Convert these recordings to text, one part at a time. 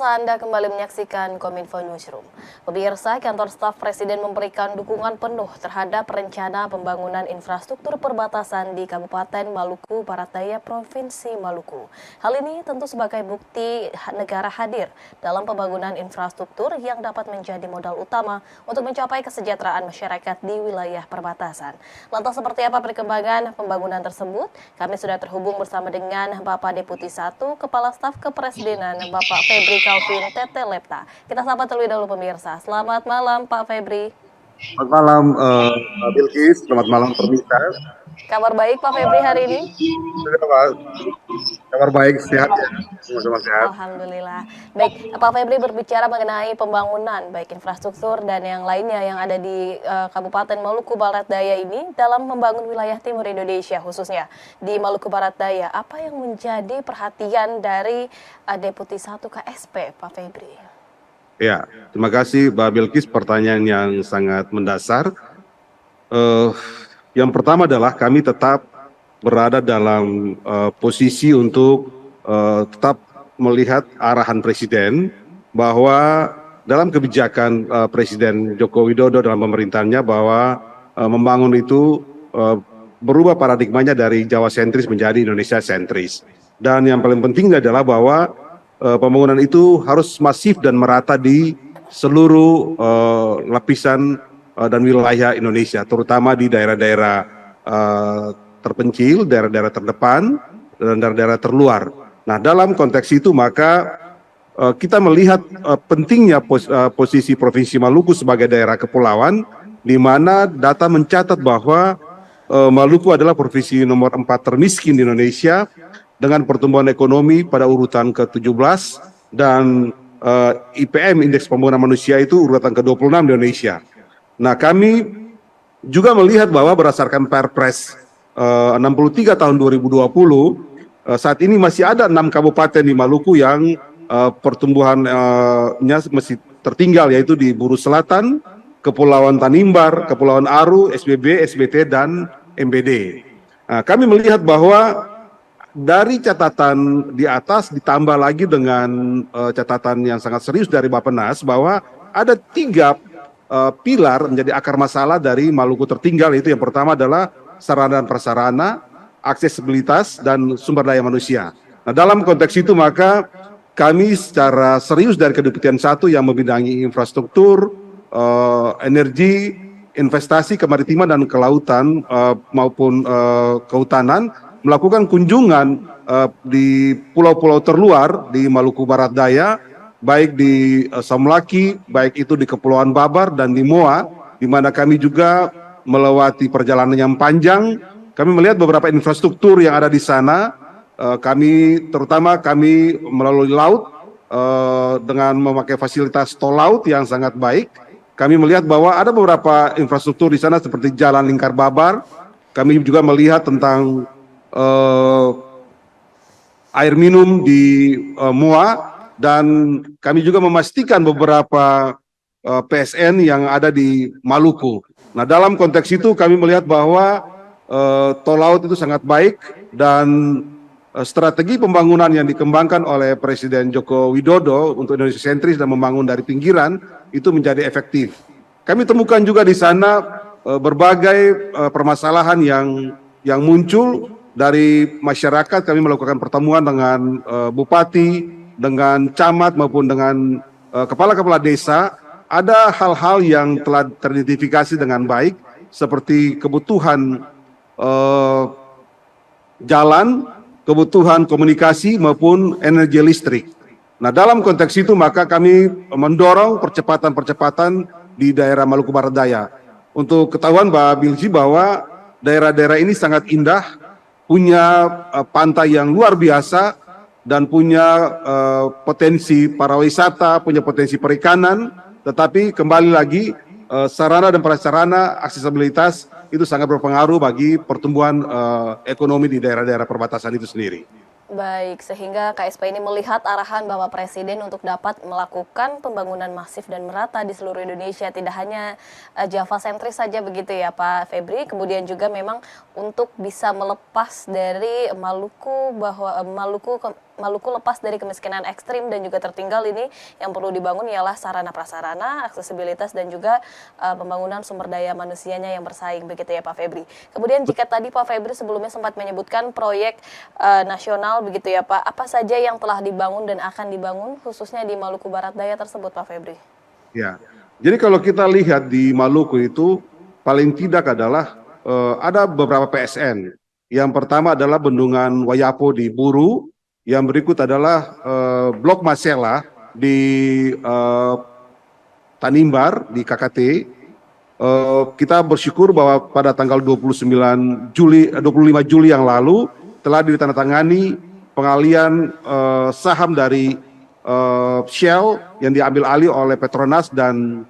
Pemirsa, Anda kembali menyaksikan Kominfo Newsroom. Pemirsa, kantor staf Presiden memberikan dukungan penuh terhadap rencana pembangunan infrastruktur perbatasan di Kabupaten Maluku Barat Daya, Provinsi Maluku. Hal ini tentu sebagai bukti negara hadir dalam pembangunan infrastruktur yang dapat menjadi modal utama untuk mencapai kesejahteraan masyarakat di wilayah perbatasan. Lantas seperti apa perkembangan pembangunan tersebut? Kami sudah terhubung bersama dengan Bapak Deputi 1 Kepala Staf Kepresidenan, Bapak Febri Calvin Tete Lepta. Kita sapa terlebih dahulu pemirsa. Selamat malam Pak Febri. Selamat malam Bilkis, selamat malam pemirsa. Kabar baik Pak Febri hari ini? Kabar baik, sehat ya, sama-sama sehat. Alhamdulillah. Baik, Pak Febri berbicara mengenai pembangunan baik infrastruktur dan yang lainnya yang ada di Kabupaten Maluku Barat Daya ini dalam membangun wilayah timur Indonesia khususnya di Maluku Barat Daya. Apa yang menjadi perhatian dari Deputi 1 KSP Pak Febri? Ya, terima kasih Mbak Bilkis, pertanyaan yang sangat mendasar. Yang pertama adalah kami tetap berada dalam posisi untuk tetap melihat arahan Presiden bahwa dalam kebijakan Presiden Joko Widodo dalam pemerintahannya bahwa membangun itu berubah paradigmanya dari Jawa sentris menjadi Indonesia sentris. Dan yang paling penting adalah bahwa pembangunan itu harus masif dan merata di seluruh lapisan dan wilayah Indonesia, terutama di daerah-daerah terpencil, daerah-daerah terdepan, dan daerah-daerah terluar. Nah, dalam konteks itu maka kita melihat pentingnya posisi Provinsi Maluku sebagai daerah kepulauan, di mana data mencatat bahwa Maluku adalah provinsi nomor 4 termiskin di Indonesia, dengan pertumbuhan ekonomi pada urutan ke-17 dan IPM, Indeks Pembangunan Manusia, itu urutan ke-26 di Indonesia. Nah, kami juga melihat bahwa berdasarkan Perpres 63 tahun 2020, saat ini masih ada 6 kabupaten di Maluku yang pertumbuhannya masih tertinggal, yaitu di Buru Selatan, Kepulauan Tanimbar, Kepulauan Aru, SBB, SBT, dan MBD. Nah, kami melihat bahwa dari catatan di atas ditambah lagi dengan catatan yang sangat serius dari Bappenas bahwa ada 3 pilar menjadi akar masalah dari Maluku tertinggal, yaitu yang pertama adalah sarana dan prasarana, aksesibilitas, dan sumber daya manusia. Nah, dalam konteks itu maka kami secara serius dari Kedeputian 1 yang membidangi infrastruktur, energi, investasi, kemaritiman dan kelautan maupun kehutanan melakukan kunjungan di pulau-pulau terluar di Maluku Barat Daya, baik di Samlaki, baik itu di Kepulauan Babar dan di Moa, di mana kami juga melewati perjalanan yang panjang. Kami melihat beberapa infrastruktur yang ada di sana. Terutama kami melalui laut dengan memakai fasilitas tol laut yang sangat baik. Kami melihat bahwa ada beberapa infrastruktur di sana seperti Jalan Lingkar Babar. Kami juga melihat tentang air minum di Moa, dan kami juga memastikan beberapa PSN yang ada di Maluku. Nah, dalam konteks itu kami melihat bahwa tol laut itu sangat baik, dan strategi pembangunan yang dikembangkan oleh Presiden Joko Widodo untuk Indonesia sentris dan membangun dari pinggiran itu menjadi efektif. Kami temukan juga di sana berbagai permasalahan yang muncul dari masyarakat. Kami melakukan pertemuan dengan bupati, dengan camat maupun dengan kepala-kepala desa. Ada hal-hal yang telah teridentifikasi dengan baik seperti kebutuhan jalan, kebutuhan komunikasi maupun energi listrik. Nah, dalam konteks itu maka kami mendorong percepatan di daerah Maluku Barat Daya. Untuk ketahuan Mbak Bilji bahwa daerah-daerah ini sangat indah, punya pantai yang luar biasa, dan punya potensi pariwisata, punya potensi perikanan, tetapi kembali lagi sarana dan prasarana, aksesibilitas itu sangat berpengaruh bagi pertumbuhan ekonomi di daerah-daerah perbatasan itu sendiri. Baik, sehingga KSP ini melihat arahan Bapak Presiden untuk dapat melakukan pembangunan masif dan merata di seluruh Indonesia, tidak hanya Java sentris saja begitu ya Pak Febri, kemudian juga memang untuk bisa melepas dari Maluku, bahwa Maluku Maluku lepas dari kemiskinan ekstrim dan juga tertinggal ini yang perlu dibangun ialah sarana prasarana, aksesibilitas dan juga pembangunan sumber daya manusianya yang bersaing, begitu ya Pak Febri. Kemudian jika tadi Pak Febri sebelumnya sempat menyebutkan proyek nasional begitu ya Pak, apa saja yang telah dibangun dan akan dibangun khususnya di Maluku Barat Daya tersebut Pak Febri? Ya, jadi kalau kita lihat di Maluku itu paling tidak adalah ada beberapa PSN. Yang pertama adalah Bendungan Wayapo di Buru, yang berikut adalah Blok Masela di Tanimbar di KKT. Kita bersyukur bahwa pada tanggal 25 Juli yang lalu telah ditandatangani pengalian saham dari Shell yang diambil alih oleh Petronas dan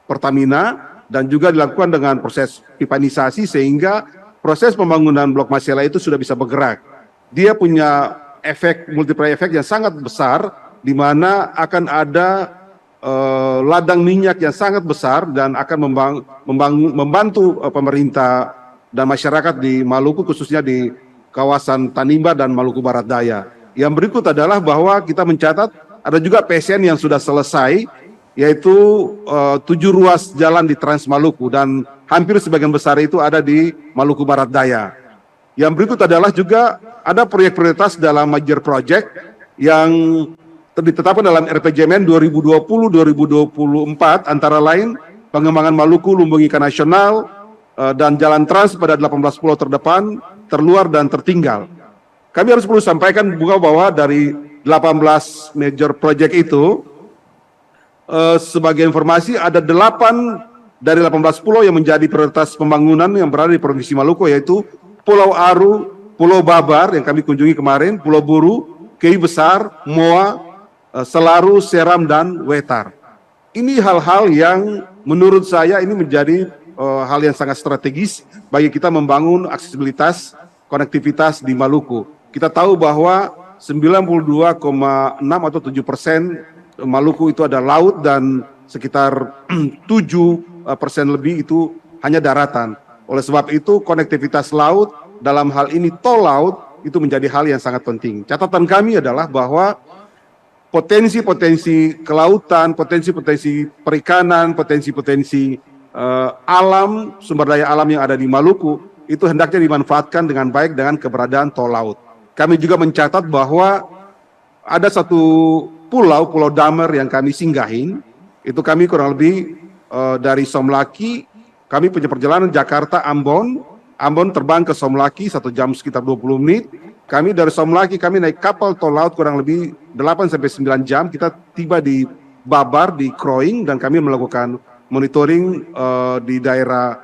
Pertamina, dan juga dilakukan dengan proses pipanisasi sehingga proses pembangunan Blok Masela itu sudah bisa bergerak. Dia punya efek multiplier efek yang sangat besar, di mana akan ada ladang minyak yang sangat besar dan akan membantu pemerintah dan masyarakat di Maluku, khususnya di kawasan Tanimbar dan Maluku Barat Daya. Yang berikut adalah bahwa kita mencatat ada juga PSN yang sudah selesai, yaitu 7 ruas jalan di Trans Maluku, dan hampir sebagian besar itu ada di Maluku Barat Daya. Yang berikut adalah juga ada proyek prioritas dalam major project yang ditetapkan dalam RPJMN 2020-2024, antara lain pengembangan Maluku Lumbung Ikan Nasional dan jalan trans pada 18 pulau terdepan, terluar dan tertinggal. Kami harus perlu sampaikan bahwa dari 18 major project itu, sebagai informasi ada 8 dari 18 pulau yang menjadi prioritas pembangunan yang berada di Provinsi Maluku, yaitu Pulau Aru, Pulau Babar yang kami kunjungi kemarin, Pulau Buru, Kei Besar, Moa, Selaru, Seram, dan Wetar. Ini hal-hal yang menurut saya ini menjadi hal yang sangat strategis bagi kita membangun aksesibilitas, konektivitas di Maluku. Kita tahu bahwa 92,6 atau 7% Maluku itu ada laut dan sekitar 7% lebih itu hanya daratan. Oleh sebab itu konektivitas laut, dalam hal ini tol laut, itu menjadi hal yang sangat penting. Catatan kami adalah bahwa potensi-potensi kelautan, potensi-potensi perikanan, potensi-potensi alam, sumber daya alam yang ada di Maluku, itu hendaknya dimanfaatkan dengan baik dengan keberadaan tol laut. Kami juga mencatat bahwa ada satu Pulau Damer yang kami singgahin, itu kami kurang lebih dari Somlaki, kami punya perjalanan Jakarta Ambon terbang ke Somlaki 1 jam sekitar 20 menit. Kami dari Somlaki kami naik kapal tol laut kurang lebih 8-9 jam, kita tiba di Babar di Kroing, dan kami melakukan monitoring di daerah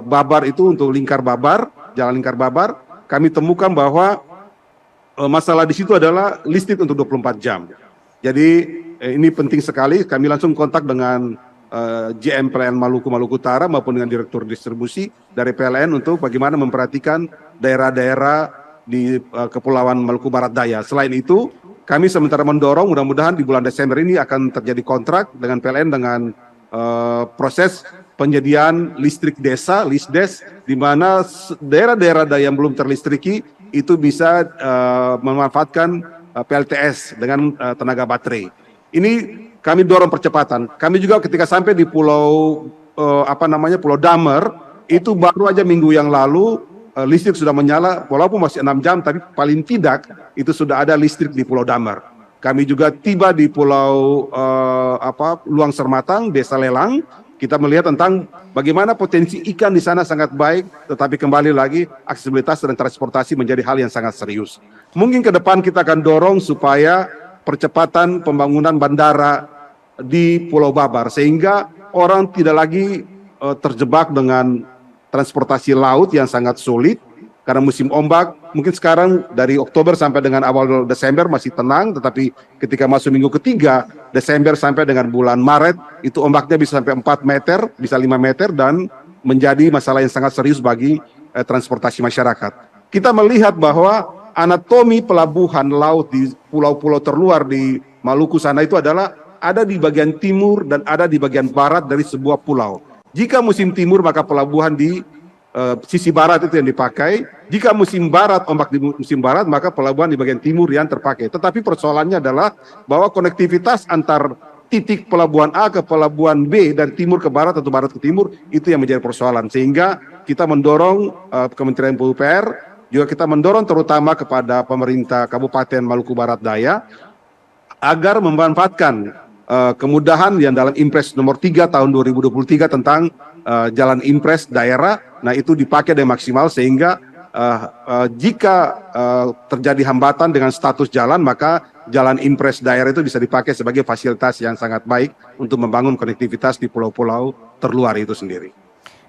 Babar itu untuk lingkar Babar, jalan lingkar Babar. Kami temukan bahwa masalah di situ adalah listrik untuk 24 jam. Jadi ini penting sekali, kami langsung kontak dengan GM PLN Maluku Utara maupun dengan Direktur Distribusi dari PLN untuk bagaimana memperhatikan daerah-daerah di Kepulauan Maluku Barat Daya. Selain itu, kami sementara mendorong mudah-mudahan di bulan Desember ini akan terjadi kontrak dengan PLN dengan proses penyediaan listrik desa, LISDES, di mana daerah-daerah yang belum terlistriki itu bisa memanfaatkan PLTS dengan tenaga baterai. Ini kami dorong percepatan. Kami juga ketika sampai di Pulau Pulau Damer, itu baru aja minggu yang lalu listrik sudah menyala, walaupun masih 6 jam, tapi paling tidak itu sudah ada listrik di Pulau Damer. Kami juga tiba di Pulau Luang Sermatang, Desa Lelang. Kita melihat tentang bagaimana potensi ikan di sana sangat baik, tetapi kembali lagi aksesibilitas dan transportasi menjadi hal yang sangat serius. Mungkin ke depan kita akan dorong supaya percepatan pembangunan bandara di Pulau Babar, sehingga orang tidak lagi terjebak dengan transportasi laut yang sangat sulit karena musim ombak. Mungkin sekarang dari Oktober sampai dengan awal Desember masih tenang, tetapi ketika masuk minggu ketiga Desember sampai dengan bulan Maret itu ombaknya bisa sampai 4 meter, bisa 5 meter, dan menjadi masalah yang sangat serius bagi transportasi masyarakat. Kita melihat bahwa anatomi pelabuhan laut di pulau-pulau terluar di Maluku sana itu adalah ada di bagian timur dan ada di bagian barat dari sebuah pulau. Jika musim timur maka pelabuhan di sisi barat itu yang dipakai. Jika musim barat, ombak di musim barat, maka pelabuhan di bagian timur yang terpakai. Tetapi persoalannya adalah bahwa konektivitas antar titik pelabuhan A ke pelabuhan B dari timur ke barat atau barat ke timur itu yang menjadi persoalan. Sehingga kita mendorong Kementerian PUPR, juga kita mendorong terutama kepada pemerintah Kabupaten Maluku Barat Daya agar memanfaatkan kemudahan yang dalam Impres nomor 3 tahun 2023 tentang jalan impres daerah. Nah, itu dipakai dengan maksimal sehingga jika terjadi hambatan dengan status jalan, maka jalan impres daerah itu bisa dipakai sebagai fasilitas yang sangat baik untuk membangun konektivitas di pulau-pulau terluar itu sendiri.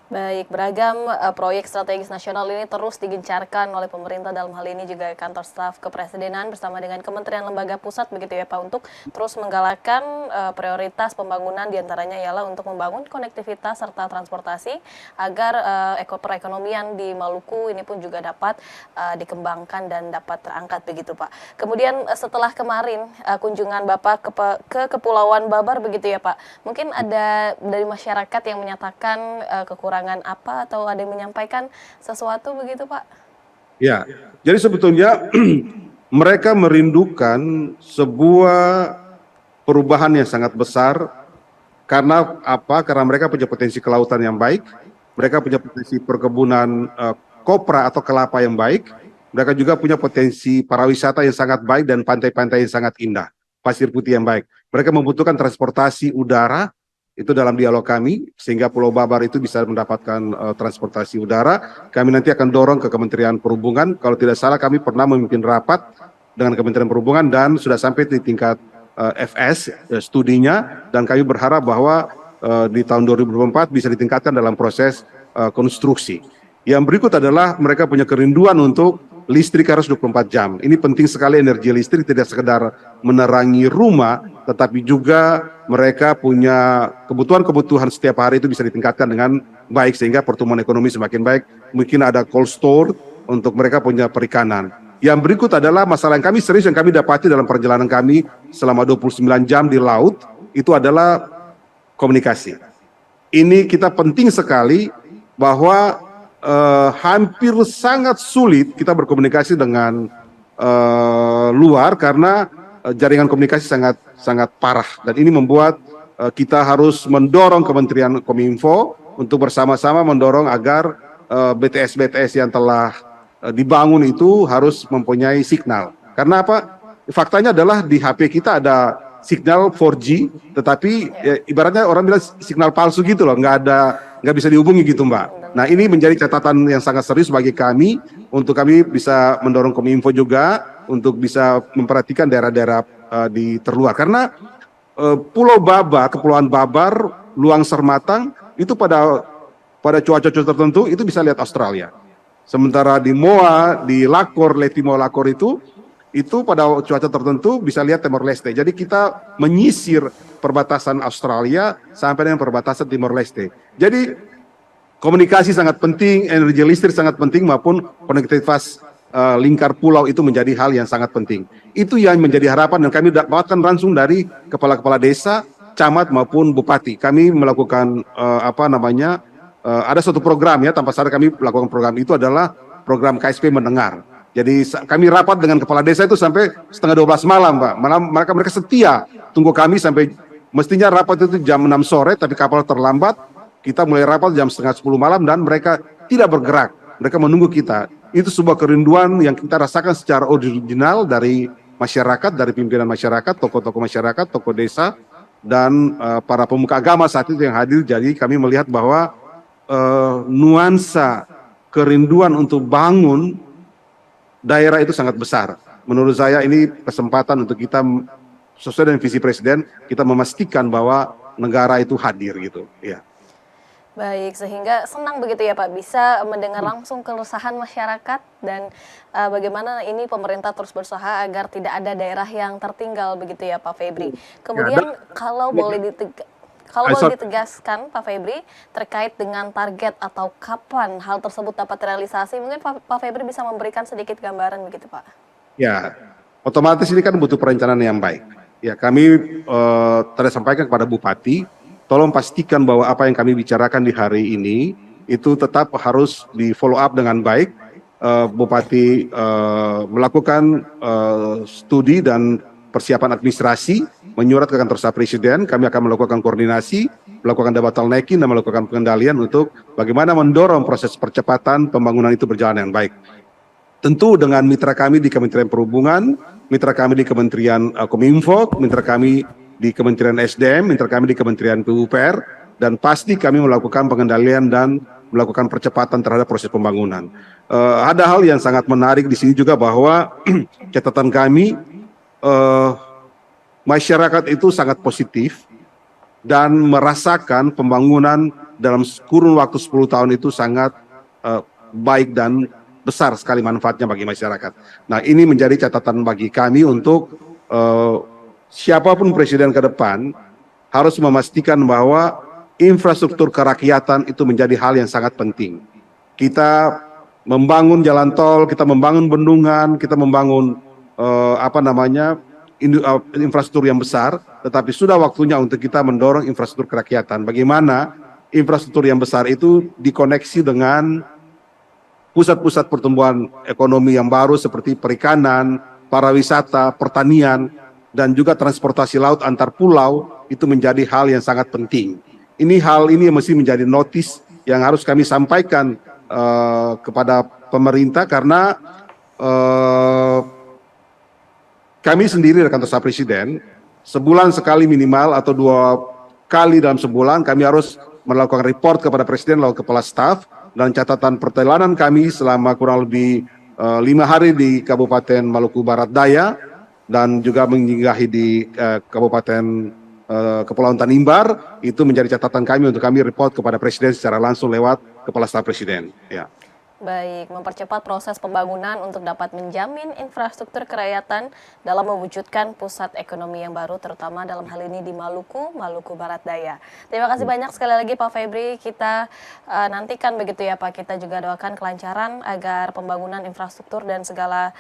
Baik, beragam proyek strategis nasional ini terus digencarkan oleh pemerintah, dalam hal ini juga kantor staf kepresidenan bersama dengan kementerian lembaga pusat begitu ya Pak, untuk terus menggalakkan prioritas pembangunan, diantaranya ialah untuk membangun konektivitas serta transportasi agar perekonomian di Maluku ini pun juga dapat dikembangkan dan dapat terangkat begitu Pak. Kemudian setelah kemarin kunjungan Bapak ke Kepulauan Babar begitu ya Pak, mungkin ada dari masyarakat yang menyatakan kekurangan apa atau ada yang menyampaikan sesuatu begitu Pak? Ya, jadi sebetulnya mereka merindukan sebuah perubahan yang sangat besar. Karena apa? Karena mereka punya potensi kelautan yang baik, mereka punya potensi perkebunan kopra atau kelapa yang baik, mereka juga punya potensi pariwisata yang sangat baik dan pantai-pantai yang sangat indah, pasir putih yang baik. Mereka membutuhkan transportasi udara. Itu dalam dialog kami, sehingga Pulau Babar itu bisa mendapatkan transportasi udara. Kami nanti akan dorong ke Kementerian Perhubungan. Kalau tidak salah kami pernah memimpin rapat dengan Kementerian Perhubungan dan sudah sampai di tingkat FS studinya, dan kami berharap bahwa di tahun 2024 bisa ditingkatkan dalam proses konstruksi. Yang berikut adalah mereka punya kerinduan untuk listrik harus 24 jam. Ini penting sekali, energi listrik tidak sekedar menerangi rumah, tetapi juga mereka punya kebutuhan-kebutuhan setiap hari itu bisa ditingkatkan dengan baik sehingga pertumbuhan ekonomi semakin baik. Mungkin ada cold store untuk mereka punya perikanan. Yang berikut adalah masalah yang kami serius, yang kami dapati dalam perjalanan kami selama 29 jam di laut, itu adalah komunikasi. Ini kita penting sekali bahwa hampir sangat sulit kita berkomunikasi dengan luar karena jaringan komunikasi sangat parah, dan ini membuat kita harus mendorong Kementerian Kominfo untuk bersama-sama mendorong agar BTS-BTS yang telah dibangun itu harus mempunyai signal. Karena apa? Faktanya adalah di HP kita ada signal 4G, tetapi ibaratnya orang bilang signal palsu gitu loh, nggak bisa dihubungi gitu Mbak. Nah, ini menjadi catatan yang sangat serius bagi kami, untuk kami bisa mendorong Kominfo juga untuk bisa memperhatikan daerah-daerah di terluar. Karena Pulau Babar, Kepulauan Babar, Luang Sermatang itu pada cuaca-cuaca tertentu itu bisa lihat Australia. Sementara di Moa, di Lakor, Letimo Lakor itu pada cuaca tertentu bisa lihat Timor Leste. Jadi kita menyisir perbatasan Australia sampai dengan perbatasan Timor Leste. Jadi komunikasi sangat penting, energi listrik sangat penting, maupun konektivitas lingkar pulau itu menjadi hal yang sangat penting. Itu yang menjadi harapan, dan kami dapatkan langsung dari kepala-kepala desa, camat maupun bupati. Kami melakukan ada suatu program ya, tanpa sadar kami melakukan program itu adalah program KSP mendengar. Jadi kami rapat dengan kepala desa itu sampai setengah 12 malam, Pak. Mereka setia tunggu kami sampai, mestinya rapat itu jam 6 sore, tapi kapal terlambat. Kita mulai rapat jam setengah 10 malam dan mereka tidak bergerak. Mereka menunggu kita. Itu sebuah kerinduan yang kita rasakan secara original dari masyarakat, dari pimpinan masyarakat, tokoh-tokoh masyarakat, tokoh desa, dan para pemuka agama saat itu yang hadir. Jadi kami melihat bahwa nuansa kerinduan untuk bangun daerah itu sangat besar. Menurut saya ini kesempatan untuk kita, sesuai dengan visi Presiden, kita memastikan bahwa negara itu hadir gitu. Ya. Baik, sehingga senang begitu ya Pak, bisa mendengar langsung keresahan masyarakat dan bagaimana ini pemerintah terus berusaha agar tidak ada daerah yang tertinggal begitu ya Pak Febri. Kemudian kalau boleh ditegaskan Pak Febri terkait dengan target atau kapan hal tersebut dapat realisasi, mungkin Pak Febri bisa memberikan sedikit gambaran begitu Pak. Ya, otomatis ini kan butuh perencanaan yang baik. Ya, kami telah sampaikan kepada Bupati, tolong pastikan bahwa apa yang kami bicarakan di hari ini itu tetap harus di follow up dengan baik. Bupati melakukan studi dan persiapan administrasi, menyurat ke kantor staf presiden, kami akan melakukan koordinasi, melakukan debottlenecking dan melakukan pengendalian untuk bagaimana mendorong proses percepatan pembangunan itu berjalan dengan baik. Tentu dengan mitra kami di Kementerian Perhubungan, mitra kami di Kementerian Kominfo, mitra kami di Kementerian SDM, mitra kami di Kementerian PUPR, dan pasti kami melakukan pengendalian dan melakukan percepatan terhadap proses pembangunan. Ada hal yang sangat menarik di sini juga bahwa catatan kami, masyarakat itu sangat positif dan merasakan pembangunan dalam kurun waktu 10 tahun itu sangat baik dan besar sekali manfaatnya bagi masyarakat. Nah, ini menjadi catatan bagi kami untuk siapapun presiden ke depan harus memastikan bahwa infrastruktur kerakyatan itu menjadi hal yang sangat penting. Kita membangun jalan tol, kita membangun bendungan, kita membangun infrastruktur yang besar, tetapi sudah waktunya untuk kita mendorong infrastruktur kerakyatan. Bagaimana infrastruktur yang besar itu dikoneksi dengan pusat-pusat pertumbuhan ekonomi yang baru seperti perikanan, pariwisata, pertanian, dan juga transportasi laut antar pulau itu menjadi hal yang sangat penting. Hal ini yang mesti menjadi notis yang harus kami sampaikan kepada pemerintah karena kami sendiri dari kantor staf presiden sebulan sekali minimal atau 2 kali dalam sebulan kami harus melakukan report kepada presiden lalu kepala staf dan catatan perjalanan kami selama kurang lebih 5 hari di Kabupaten Maluku Barat Daya dan juga menyinggahi di Kabupaten Kepulauan Tanimbar, itu menjadi catatan kami untuk kami report kepada presiden secara langsung lewat kepala staf presiden. Ya. Baik, mempercepat proses pembangunan untuk dapat menjamin infrastruktur kerakyatan dalam mewujudkan pusat ekonomi yang baru, terutama dalam hal ini di Maluku Barat Daya. Terima kasih banyak sekali lagi Pak Febri, kita nantikan begitu ya Pak, kita juga doakan kelancaran agar pembangunan infrastruktur dan segala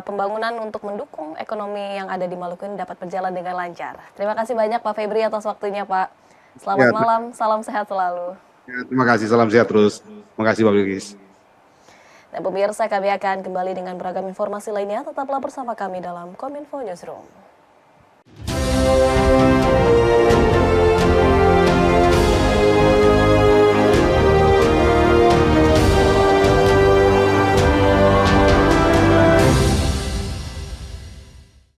pembangunan untuk mendukung ekonomi yang ada di Maluku ini dapat berjalan dengan lancar. Terima kasih banyak Pak Febri atas waktunya Pak. Selamat malam, salam sehat selalu. Ya, terima kasih, salam sehat terus. Terima kasih Pak Bilkis. Dan pemirsa, kami akan kembali dengan beragam informasi lainnya. Tetaplah bersama kami dalam Kominfo Newsroom.